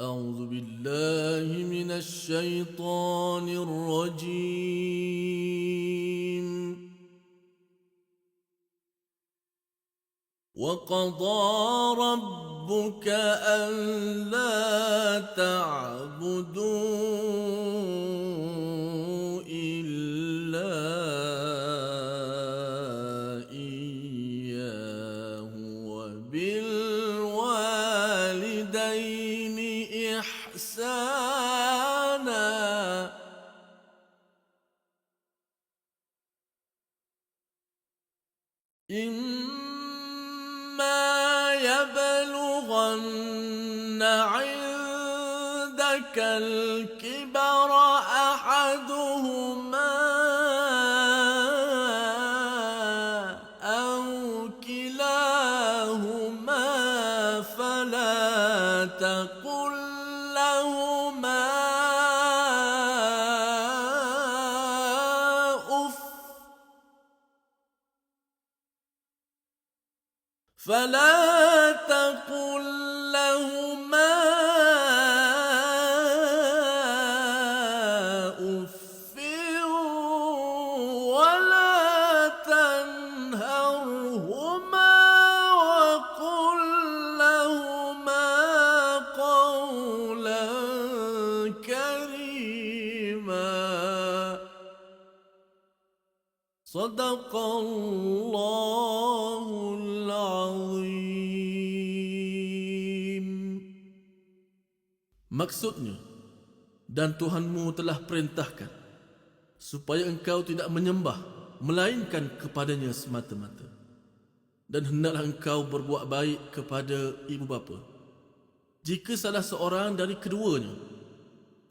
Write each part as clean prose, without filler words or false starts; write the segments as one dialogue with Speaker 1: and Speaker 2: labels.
Speaker 1: أعوذ بالله من الشيطان الرجيم. وقضى ربك ألا تعبدوا إلا إياه وبالوالدين إحسانا. إما يبلغن عندك الكبر أحدهما أو كلاهما فلا تقل لهما أف ولا تنهرهما وقل لهما قولا كريما. صدق الله العظيم. Maksudnya, dan Tuhanmu telah perintahkan supaya engkau tidak menyembah melainkan kepadanya semata-mata, dan hendaklah engkau berbuat baik kepada ibu bapa jika salah seorang dari keduanya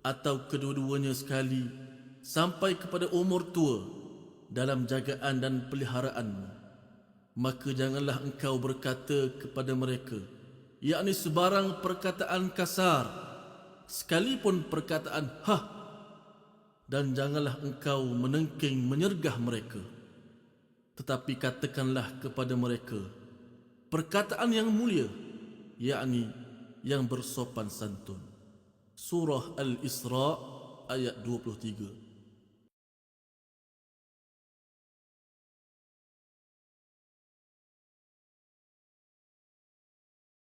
Speaker 1: atau kedua-duanya sekali sampai kepada umur tua dalam jagaan dan peliharaanmu, maka janganlah engkau berkata kepada mereka, yakni sebarang perkataan kasar, sekalipun perkataan hah, dan janganlah engkau menengking menyergah mereka, tetapi katakanlah kepada mereka perkataan yang mulia, yakni yang bersopan santun. Surah Al-Isra ayat 23.